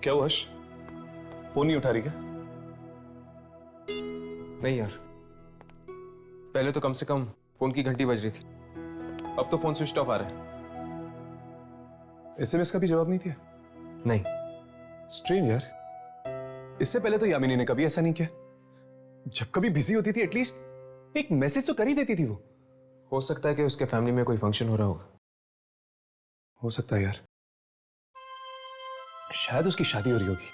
क्या हुआ हर्ष? फोन नहीं उठा रही क्या? नहीं यार, पहले तो कम से कम फोन की घंटी बज रही थी, अब तो फोन स्विच ऑफ आ रहा है। एसएमएस का भी जवाब नहीं दिया? नहीं। स्ट्रेंज यार, इससे पहले तो यामिनी ने कभी ऐसा नहीं किया। जब कभी बिजी होती थी एटलीस्ट एक मैसेज तो कर ही देती थी वो। हो सकता है कि उसके फैमिली में कोई फंक्शन हो रहा होगा। हो सकता है यार, शायद उसकी शादी हो रही होगी।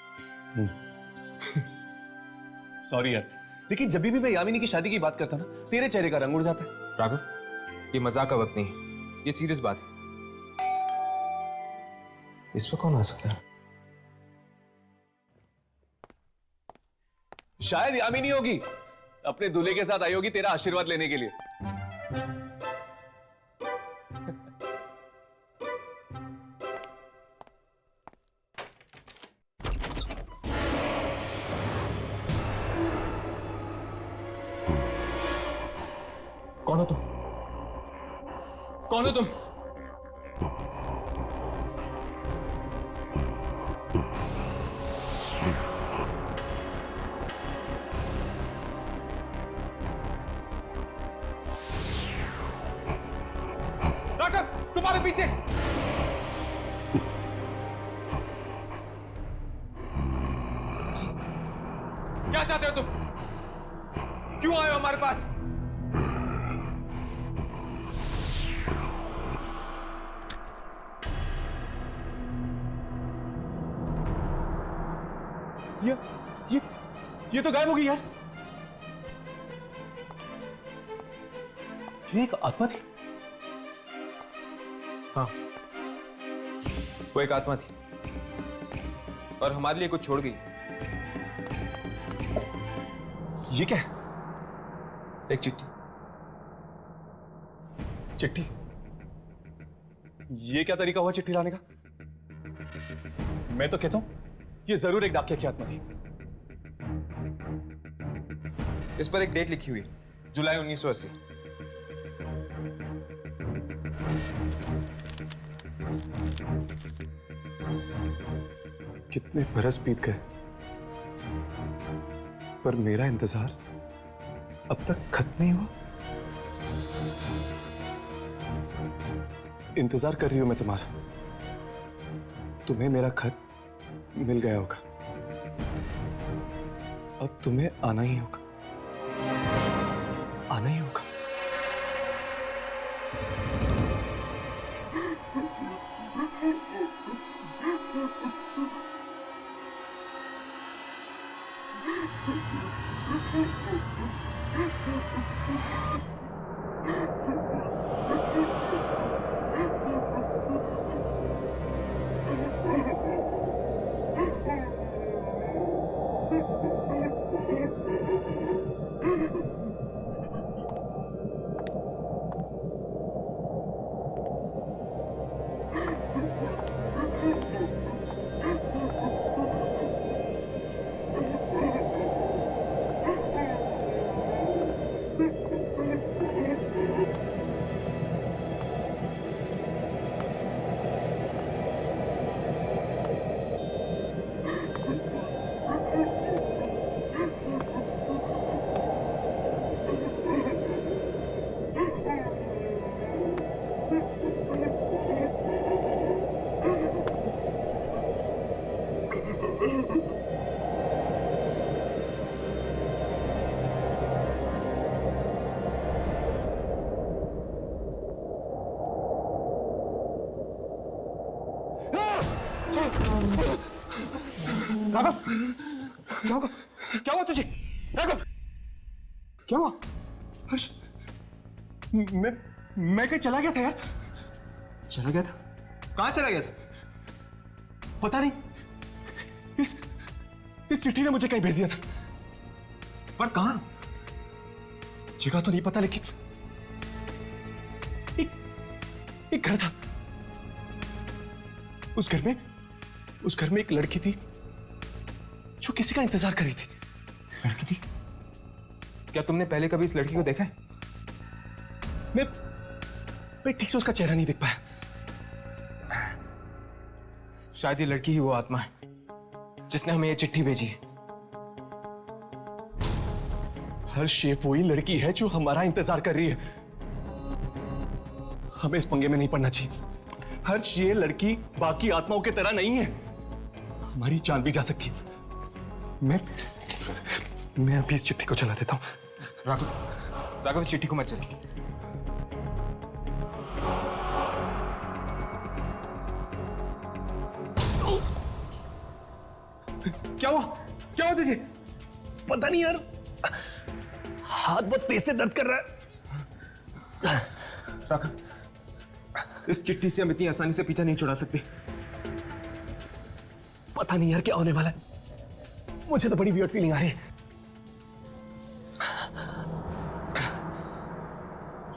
सॉरी यार, लेकिन जब भी मैं यामिनी की शादी की बात करता ना, तेरे चेहरे का रंग उड़ जाता है। राघव, ये मजाक का वक्त नहीं है, ये सीरियस बात है। इस पर कौन आ सकता है? शायद यामिनी होगी, अपने दूल्हे के साथ आई होगी तेरा आशीर्वाद लेने के लिए। कौन हो तुम? कौन हो तुम? राघव, तुम्हारे पीछे! क्या चाहते हो तुम? क्यों आए हो हमारे पास? ये ये ये तो गायब हो गई यार। ये एक आत्मा थी। हाँ, वो एक आत्मा थी और हमारे लिए कुछ छोड़ गई। ये क्या है? एक चिट्ठी। चिट्ठी? ये क्या तरीका हुआ चिट्ठी लाने का? मैं तो कहता हूं ये जरूर एक डाकिया की आत्मा थी। इस पर एक डेट लिखी हुई, जुलाई 1980। कितने बरस बीत गए, पर मेरा इंतजार अब तक खत्म नहीं हुआ। इंतजार कर रही हूं मैं तुम्हारा। तुम्हें मेरा खत मिल गया होगा, अब तुम्हें आना ही होगा, आना ही होगा। राघव, क्या होगा? क्या हुआ तुझे? राघव, क्या हुआ? हर्ष, मैं कहीं चला गया था यार। चला गया था? कहां चला गया था? पता नहीं, इस चिट्ठी ने मुझे कहीं भेज दिया था, पर कहां? जगह तो नहीं पता, लेकिन एक घर था। उस घर में एक लड़की थी जो किसी का इंतजार कर रही थी। लड़की थी? क्या तुमने पहले कभी इस लड़की को देखा है? मैं ठीक से उसका चेहरा नहीं देख पाया। शायद ये लड़की ही वो आत्मा है जिसने हमें ये चिट्ठी भेजी है। हर्ष, ये वही लड़की है जो हमारा इंतजार कर रही है। हमें इस पंगे में नहीं पड़ना चाहिए। हर्ष, ये लड़की बाकी आत्माओं की तरह नहीं है। हमारी जान भी जा सकती है। मैं अभी इस चिट्ठी को चला देता हूं। राघव, इस चिट्ठी को मत चला। क्या हुआ? क्या हुआ तुझे? पता नहीं यार, हाथ बहुत तेज से दर्द कर रहा है। राघव, इस चिट्ठी से हम इतनी आसानी से पीछा नहीं छुड़ा सकते। पता नहीं यार क्या होने वाला है। मुझे तो बड़ी वियर्ड फीलिंग आ रही है।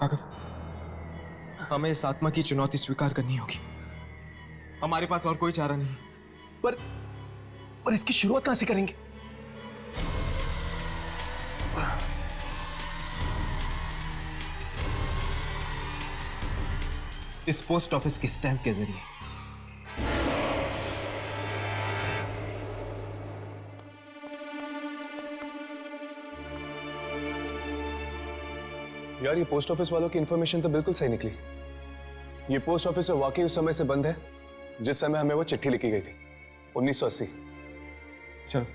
राघव, हमें इस आत्मा की चुनौती स्वीकार करनी होगी। हमारे पास और कोई चारा नहीं। पर इसकी शुरुआत कहां से करेंगे? इस पोस्ट ऑफिस के स्टैंप के जरिए। यार, ये पोस्ट ऑफिस वालों की इंफॉर्मेशन तो बिल्कुल सही निकली। ये पोस्ट ऑफिस वाकई उस समय से बंद है जिस समय हमें वो चिट्ठी लिखी गई थी, 1980। चलो,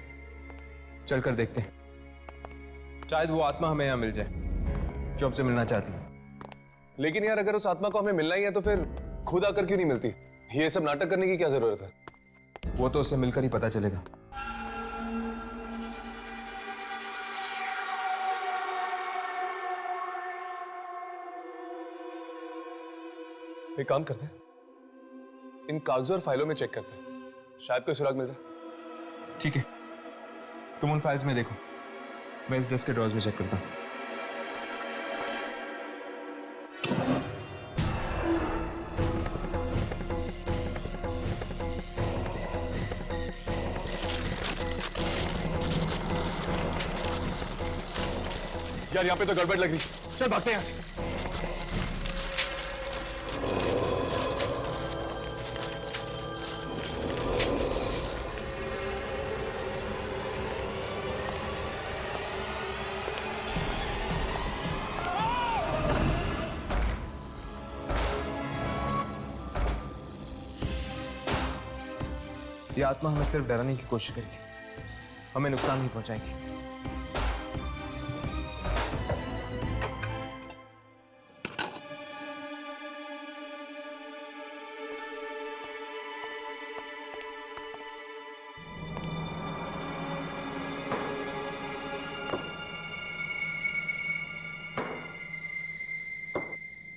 चलकर देखते हैं। शायद वो आत्मा हमें यहां मिल जाए जो हमसे मिलना चाहती है। लेकिन यार, अगर उस आत्मा को हमें मिलना ही है तो फिर खुद आकर क्यों नहीं मिलती? ये सब नाटक करने की क्या जरूरत है? वो तो उससे मिलकर ही पता चलेगा। एक काम करते हैं, इन कागजों और फाइलों में चेक करते हैं, शायद कोई सुराग मिल जाए। ठीक है, तुम उन फाइल्स में देखो, मैं इस डेस्क के ड्रॉर्स में चेक करता हूं। यार, यहाँ पे तो गड़बड़ लग रही। चल भागते हैं यहाँ से। ये आत्मा हमें सिर्फ डराने की कोशिश करेगी, हमें नुकसान नहीं पहुंचाएगी।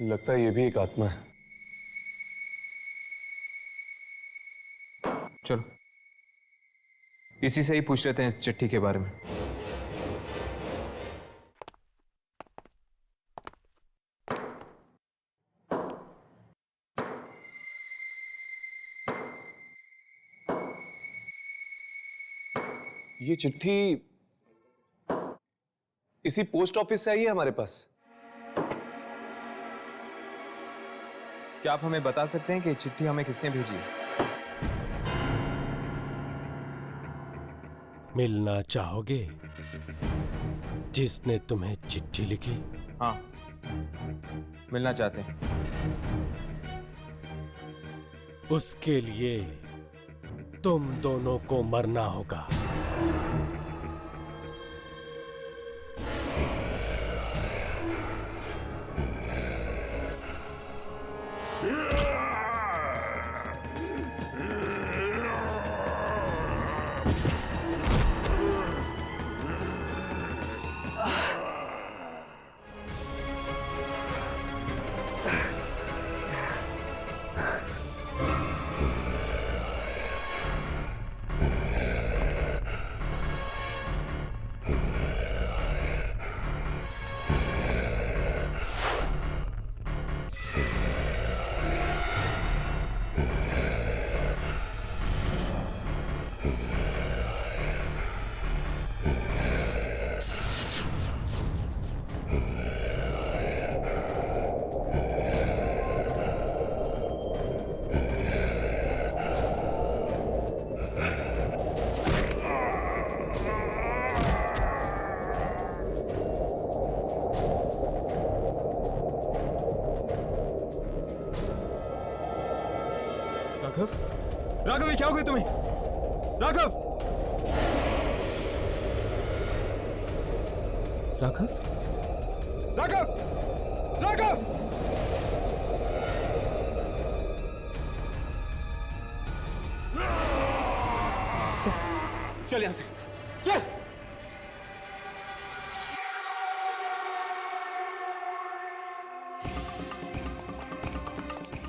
लगता है ये भी एक आत्मा है। चलो, इसी से ही पूछ लेते हैं इस चिट्ठी के बारे में। ये चिट्ठी इसी पोस्ट ऑफिस से आई है हमारे पास। क्या आप हमें बता सकते हैं कि चिट्ठी हमें किसने भेजी है? मिलना चाहोगे जिसने तुम्हें चिट्ठी लिखी? हाँ, मिलना चाहते हैं। उसके लिए तुम दोनों को मरना होगा। राघव, राघव, ये क्या हो गया तुम्हें? राघव, राघव, राघव, राघव! चल यहां से, चल!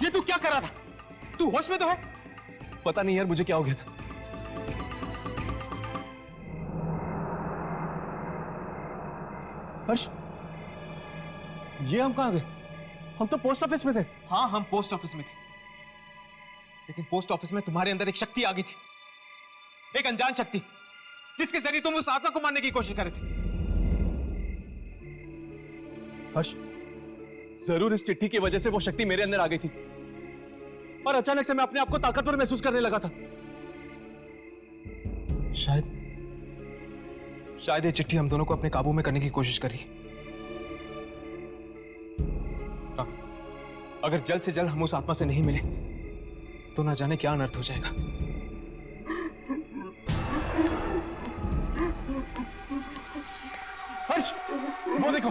ये तू क्या कर रहा था? तू होश में तो है? पता नहीं यार मुझे क्या हो गया था। हर्ष, ये हम कहाँ गए? हम तो पोस्ट ऑफिस में थे। हाँ, हम पोस्ट ऑफिस में थे, लेकिन पोस्ट ऑफिस में तुम्हारे अंदर एक शक्ति आ गई थी, एक अनजान शक्ति, जिसके जरिए तुम उस आत्मा को मारने की कोशिश कर रहे थे। हर्ष, जरूर इस चिट्ठी की वजह से वो शक्ति मेरे अंदर आ गई थी और अचानक से मैं अपने आप को ताकतवर महसूस करने लगा था। शायद ये चिट्ठी हम दोनों को अपने काबू में करने की कोशिश कर रही है। हाँ, अगर जल्द से जल्द हम उस आत्मा से नहीं मिले तो ना जाने क्या अनर्थ हो जाएगा। हर्ष, वो देखो।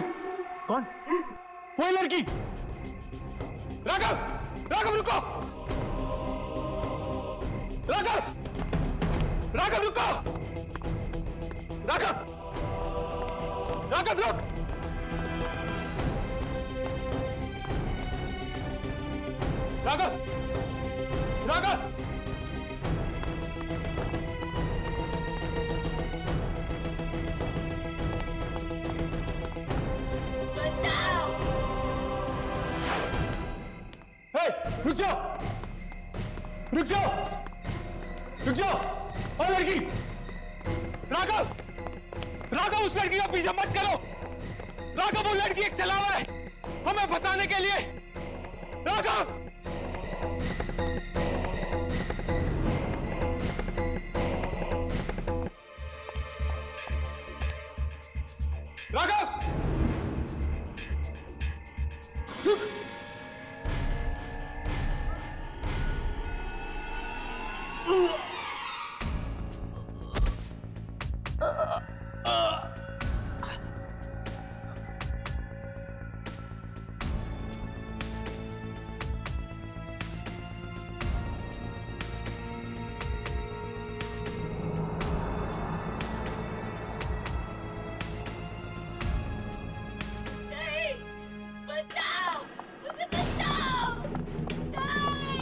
कौन? वो लड़की। राघव, राघव रुको! राघव, राघव रुको! राघव, राघव रुक! राघव, राघव! रुक जाओ, रुक जाओ, रुक जाओ! और लड़की! राघव, राघव, उस लड़की का पीछा मत करो। राघव, वो लड़की एक चलावा है हमें फंसाने के लिए। राघव, राघव! नहीं, बचाओ, मुझे बचाओ! नहीं!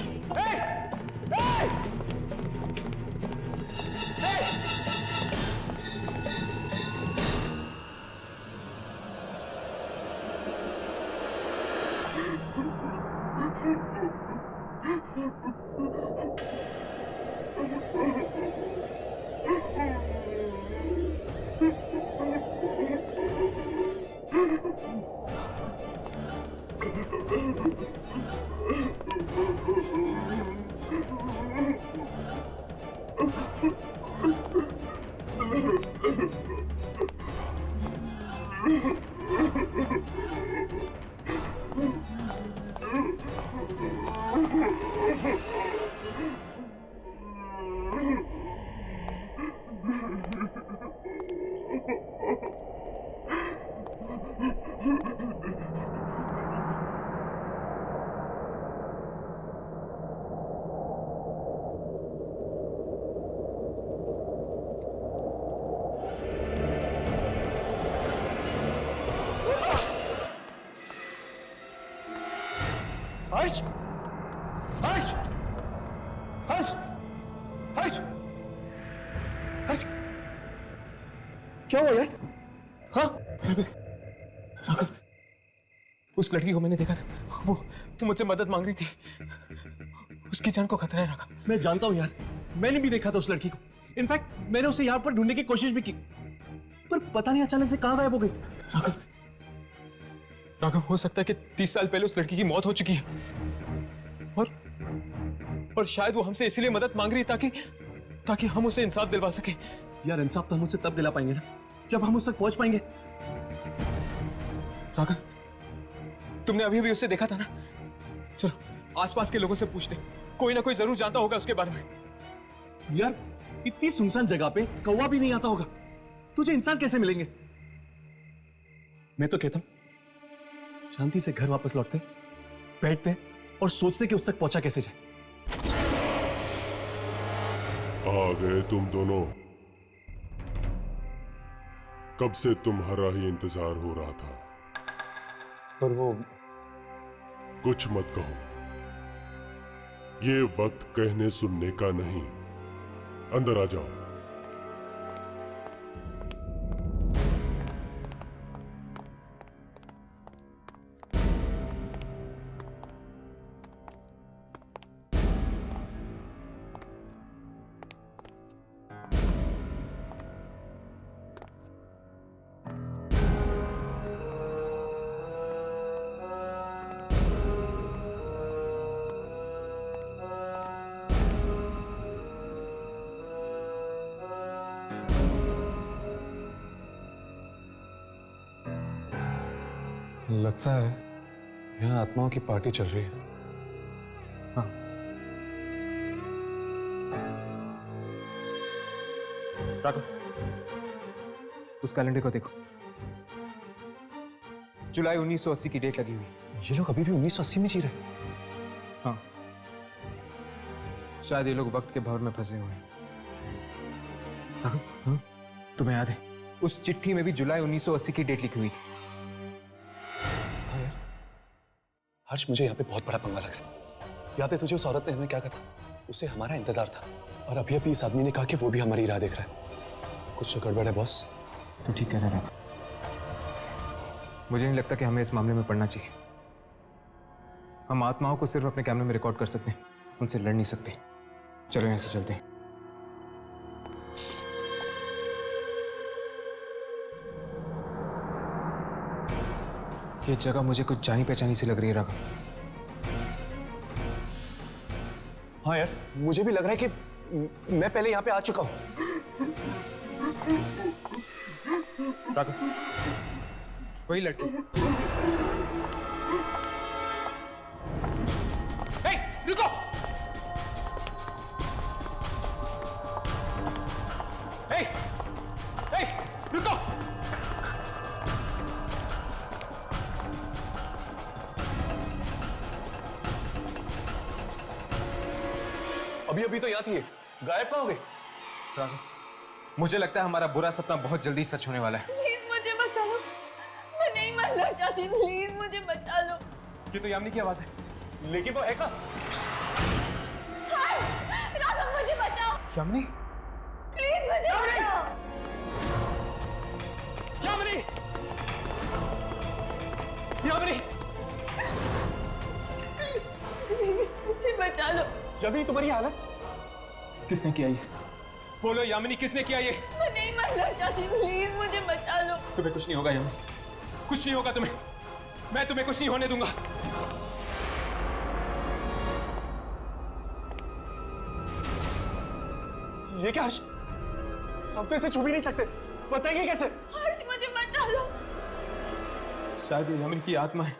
हर्ष, हर्ष, हर्ष, हर्ष, हर्ष, क्या हुआ यार? हाँ? राघव, उस लड़की को मैंने देखा था, वो मुझसे मदद मांग रही थी। उसकी जान को खतरा है राघव। मैं जानता हूं यार, मैंने भी देखा था उस लड़की को। इनफैक्ट मैंने उसे यहाँ पर ढूंढने की कोशिश भी की, पर पता नहीं अचानक से कहाँ गायब हो गई। राघव, राघव, हो सकता है कि 30 साल पहले उस लड़की की मौत हो चुकी है और शायद वो हमसे इसीलिए मदद मांग रही है ताकि हम उसे इंसाफ दिलवा सके। यार इंसाफ तो हम उसे तब दिला पाएंगे ना जब हम उस तक पहुंच पाएंगे। राघव, तुमने अभी भी उसे देखा था ना? चलो आसपास के लोगों से पूछते, कोई ना कोई जरूर जानता होगा उसके बारे में। यार इतनी सुनसान जगह पे कौवा भी नहीं आता होगा, तुझे इंसान कैसे मिलेंगे? मैं तो कहता हूं शांति से घर वापस लौटते, बैठते और सोचते कि उस तक पहुंचा कैसे जाए। आ गए तुम दोनों। कब से तुम्हारा ही इंतजार हो रहा था। पर वो कुछ मत कहो, ये वक्त कहने सुनने का नहीं। अंदर आ जाओ। लगता है यहाँ आत्माओं की पार्टी चल रही है। हाँ। राघव, उस कैलेंडर को देखो, जुलाई 1980 की डेट लगी हुई। ये लोग अभी भी 1980 में जी रहे। हाँ, शायद ये लोग वक्त के भंवर में फंसे हुए हैं। राघव, तुम्हें याद है उस चिट्ठी में भी जुलाई 1980 की डेट लिखी हुई थी। हर्ष, मुझे यहाँ पे बहुत बड़ा पंगा लग रहा है। याद है तुझे उस औरत ने हमें क्या कहा? उसे हमारा इंतजार था, और अभी अभी इस आदमी ने कहा कि वो भी हमारी राह देख रहा है। कुछ तो गड़बड़ है बॉस। तू ठीक कह रहा है। मुझे नहीं लगता कि हमें इस मामले में पड़ना चाहिए। हम आत्माओं को सिर्फ अपने कैमरे में रिकॉर्ड कर सकते हैं, उनसे लड़ नहीं सकते। चलो यहां से चलते हैं। ये जगह मुझे कुछ जानी पहचानी सी लग रही है राघव। हाँ यार, मुझे भी लग रहा है कि मैं पहले यहाँ पे आ चुका हूँ। राघव, वही लड़की। हे, रुको! हे, हे, रुको! अभी अभी तो यहाँ थी, गायब कहाँ हो गई? राघव, मुझे लगता है हमारा बुरा सपना बहुत जल्दी सच होने वाला है। प्लीज मुझे बचा लो, मैं नहीं मरना चाहती, प्लीज मुझे बचा लो। ये तो यामिनी की आवाज है। लेकिन वो है कहाँ? हर्ष, राघव मुझे बचाओ, यामिनी, प्लीज मुझे बचाओ। यामिनी, यामिनी, प्लीज मुझे बचा लो। यामिनी, तुम्हारी हालत? किसने किया ये? बोलो यामिनी, किसने किया ये? मैं नहीं मरना चाहती, प्लीज मुझे बचा लो। तुम्हें कुछ नहीं होगा यामिनी, कुछ नहीं होगा तुम्हें। मैं तुम्हें कुछ नहीं होने दूंगा। ये क्या हर्ष? हम तो इसे छू भी नहीं सकते, बचाएंगे कैसे? हर्ष मुझे बचा लो। शायद ये यामिनी की आत्मा है,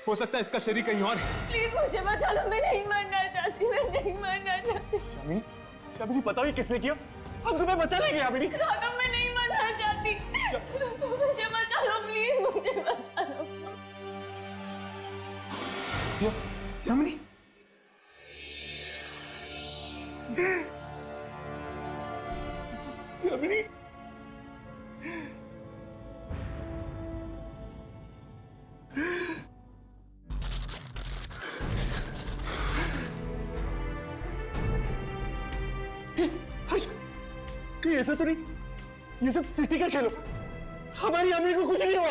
हो सकता है इसका शरीर कहीं और है। प्लीज मुझे बचा लो, मैं नहीं मरना चाहती, मैं नहीं मरना चाहती। यामिनी, यामिनी बताओ ये किसने किया? हम तुम्हें बचा लेंगे यामिनी। राघव मैं नहीं मरना चाहती, मुझे बचा लो, प्लीज मुझे बचा लो। यामिनी, यामिनी, हर्ष, ये ऐसा तो नहीं, ये सब चिट्ठी का खेलो। हमारी यामिनी को कुछ नहीं हुआ।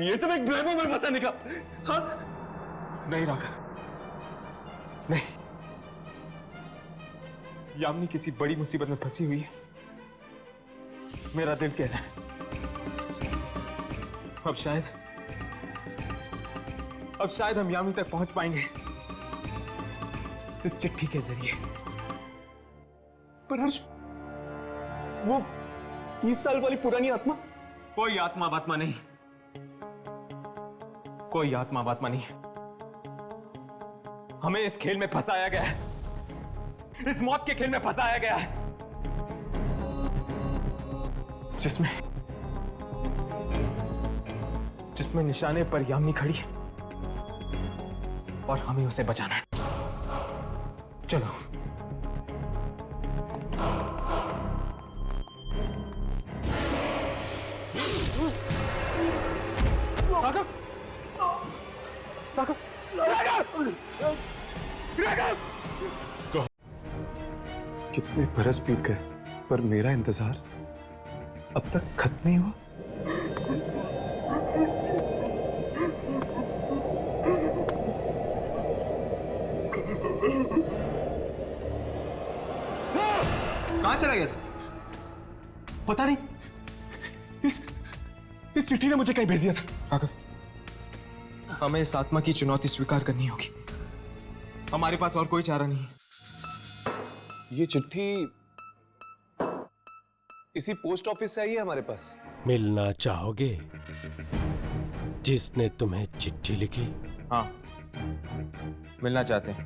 ये सब एक ब्लैमो में फंसाने का। हाँ? नहीं राघव, नहीं। यामिनी किसी बड़ी मुसीबत में फंसी हुई है, मेरा दिल कह रहा है। अब शायद हम यामिनी तक पहुंच पाएंगे इस चिट्ठी के जरिए। पर हर्ष, वो 30 साल वाली पुरानी आत्मा? कोई आत्मा बात्मा नहीं, कोई आत्मा बात्मा नहीं। हमें इस खेल में फंसाया गया है, इस मौत के खेल में फंसाया गया है, जिसमें निशाने पर यामिनी खड़ी है और हमें उसे बचाना है। चलो। राघव! राघव! राघव! राघव! कितने बरस बीत गए पर मेरा इंतजार अब तक खत्म नहीं हुआ। कहां चला गया था? पता नहीं, इस चिट्ठी ने मुझे कहीं भेज दिया था। राघव, हमें इस आत्मा की चुनौती स्वीकार करनी होगी। हमारे पास और कोई चारा नहीं है। ये चिट्ठी इसी पोस्ट ऑफिस से आई है हमारे पास। मिलना चाहोगे जिसने तुम्हें चिट्ठी लिखी? हाँ, मिलना चाहते हैं।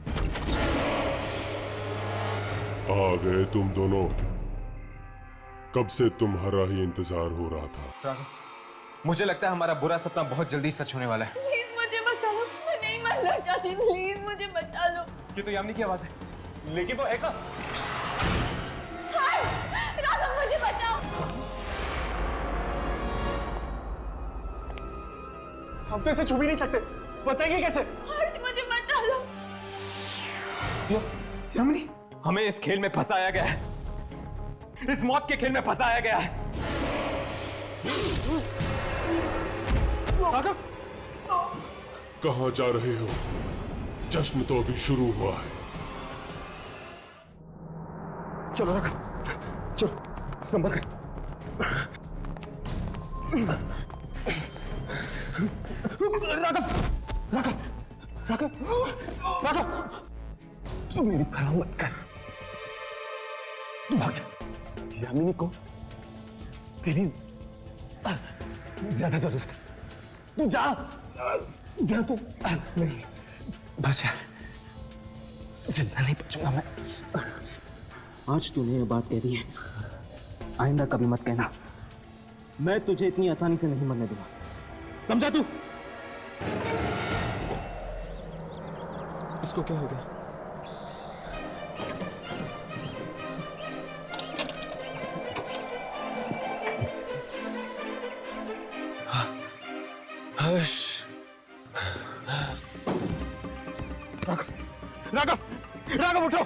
आ गए तुम दोनों। कब से तुम्हारा ही इंतजार हो रहा था। राघव, मुझे लगता है हमारा बुरा सपना बहुत जल्दी सच होने वाला है। प्लीज मुझे बचा लो, मैं नहीं मरना चाहती, प्लीज मुझे बचा लो। ये तो यामिनी की आवाज है, लेकिन वो है कहाँ? हर्ष, राघव मुझे बचाओ। हम तो इसे छू भी नहीं सकते, बचाएंगे कैसे? हर्ष मुझे बचा लो। यामिनी, हमें इस खेल में फंसाया गया है, इस मौत के खेल में फंसाया गया है। राघव! कहां जा रहे हो? जश्न तो अभी शुरू हुआ है। चलो राघव, चलो, संभल कर। राघव! राघव! राघव! राघव! तू मेरी परवाह मत कर, तू भाग जा। यामिनी को तेरी ज्यादा जरूरत है, तू जा तू। नहीं, बस यार, जिंदा नहीं बचूंगा मैं। आज तूने ये बात कह दी है, आइंदा कभी मत कहना। मैं तुझे इतनी आसानी से नहीं मरने दूंगा, समझा तू? इसको क्या हो गया? हर्ष, राघव! राघव! राघव उठो!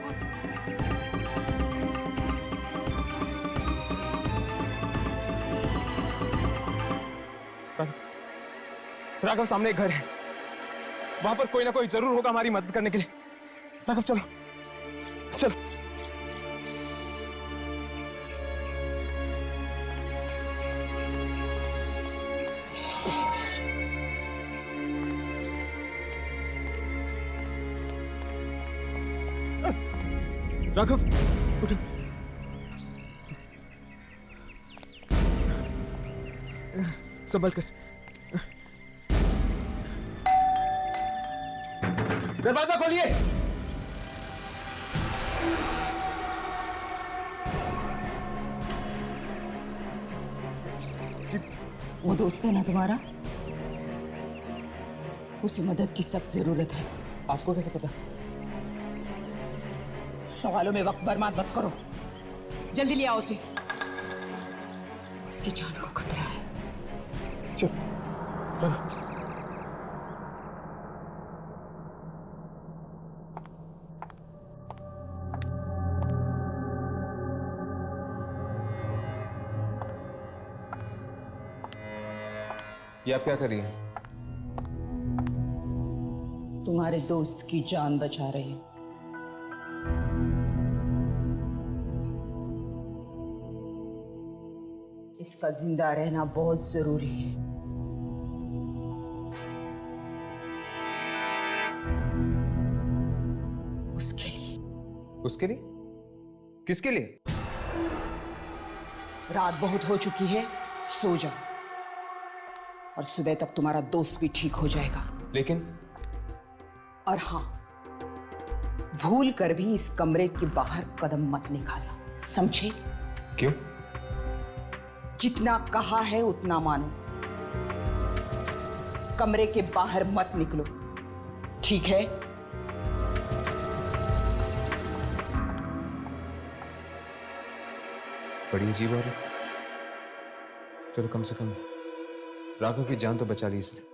राघव, सामने एक घर है, वहां पर कोई ना कोई जरूर होगा हमारी मदद करने के लिए। राघव चलो, चलो। राघव उठो। संभल कर। दरवाजा खोलिए। वो दोस्त है ना तुम्हारा, उसे मदद की सख्त जरूरत है। आपको कैसे पता? सवालों में वक्त बर्बाद मत करो, जल्दी ले आओ उसे, उसकी जान को खतरा है। ये आप क्या कर रही हैं? तुम्हारे दोस्त की जान बचा रही हूं। इसका जिंदा रहना बहुत जरूरी है। उसके लिए। उसके लिए? किसके लिए? रात बहुत हो चुकी है, सो जाओ और सुबह तक तुम्हारा दोस्त भी ठीक हो जाएगा। लेकिन और हाँ, भूल कर भी इस कमरे के बाहर कदम मत निकालना, समझे? क्यों? जितना कहा है उतना मानो। कमरे के बाहर मत निकलो, ठीक है? बड़ी अजीब बात है। चलो कम से कम राघव की जान तो बचा ली इसने।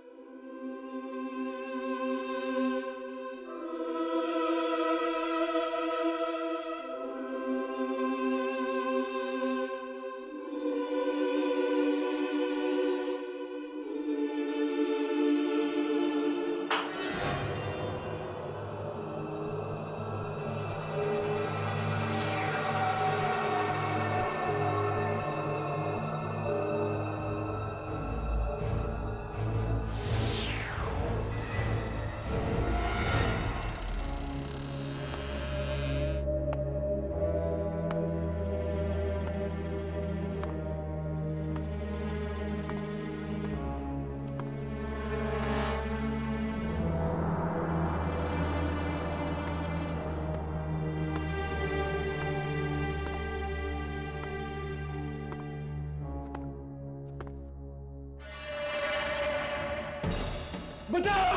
बचाओ!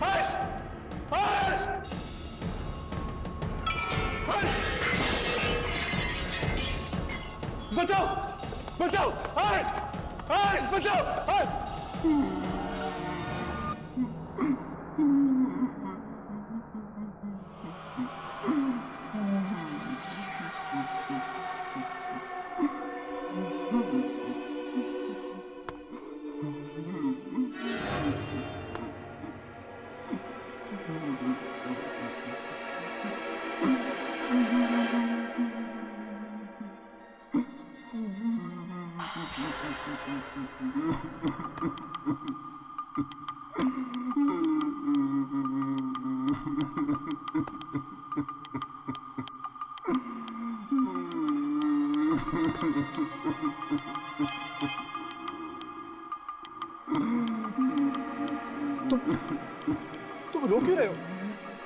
हर्ष! हर्ष! हर्ष! बचाओ! बचाओ! हर्ष! हर्ष बचाओ! हर्ष! तुम रो क्यों रहे हो?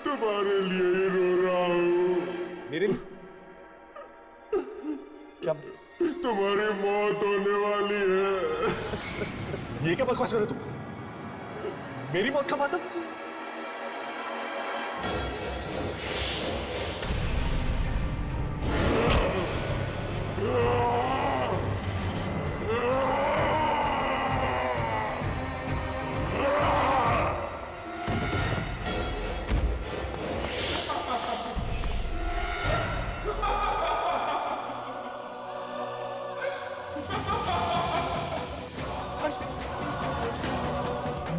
तुम्हारे लिए ही रो रहा हूँ। मेरे लिए? क्या? तुम्हारी मौत होने वाली है। ये क्या बकवास कर रहे हो तुम? मेरी मौत का मतलब?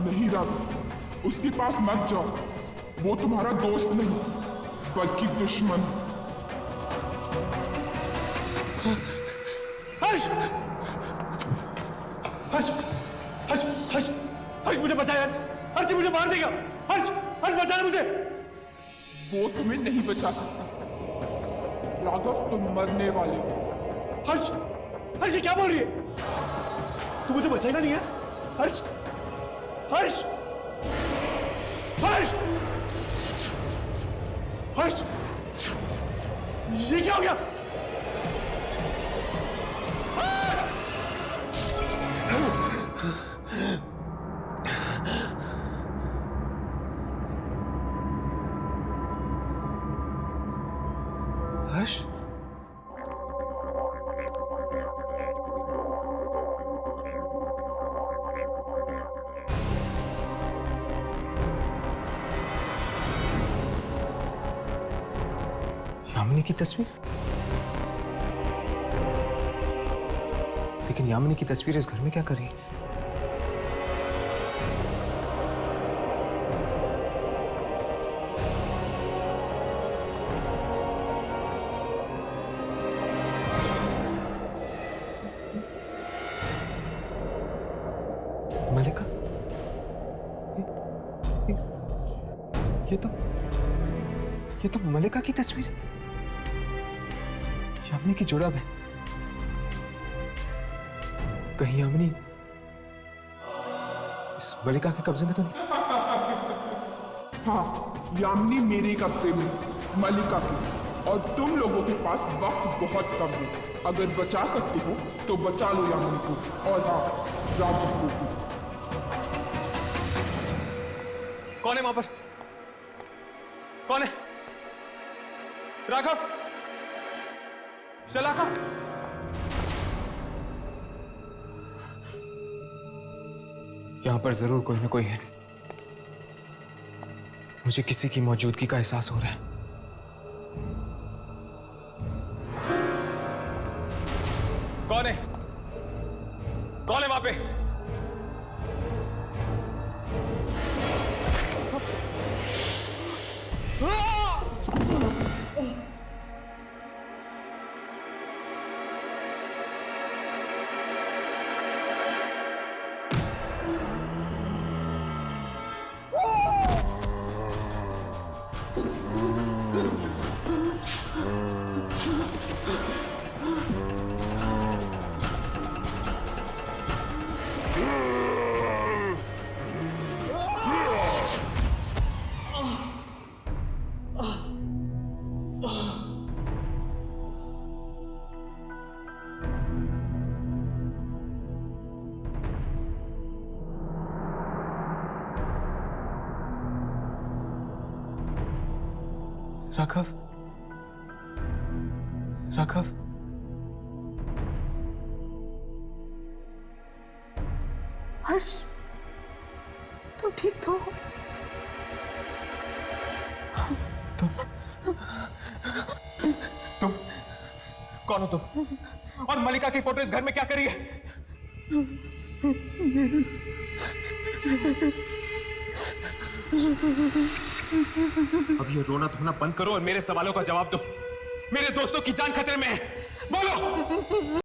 नहीं राघव, उसके पास मत जाओ। वो तुम्हारा दोस्त नहीं बल्कि दुश्मन। हर्ष! हर्ष! हर्ष! हर्ष! हर्ष मुझे बचा यार! हर्ष मुझे मार देगा! हर्ष! हर्ष बचाना मुझे! वो तुम्हें नहीं बचा सकता राघव, तुम मरने वाले हो। हर्ष! हर्ष ये क्या बोल रही है? तू मुझे बचाएगा नहीं है? हर्ष! हर्ष! हर्ष! हर्ष! ये क्या हो गया? हर्ष? यामिनी की तस्वीर? लेकिन यामिनी की तस्वीर इस घर में क्या कर रही है? मलिका? ये तो मलिका की तस्वीर है। यामिनी की जुड़ाव है। कहीं यामिनी इस मलिका के कब्जे में तो नहीं? हाँ, यामिनी मेरे कब्जे में, मलिका की, और तुम लोगों के पास वक्त बहुत कम है। अगर बचा सकते हो तो बचा लो यामिनी को, और हाँ, राघव को भी। कौन है वहां पर? कौन है? राघव? शलाका? यहां पर जरूर कोई ना कोई है। मुझे किसी की मौजूदगी का एहसास हो रहा है। कौन है? कौन है वहां पे? राघव, राघव, हर्ष, तुम ठीक तो हो? तुम कौन हो तुम? और मलिका की फोटो इस घर में क्या करी है? अब ये रोना धोना बंद करो और मेरे सवालों का जवाब दो। मेरे दोस्तों की जान खतरे में है, बोलो।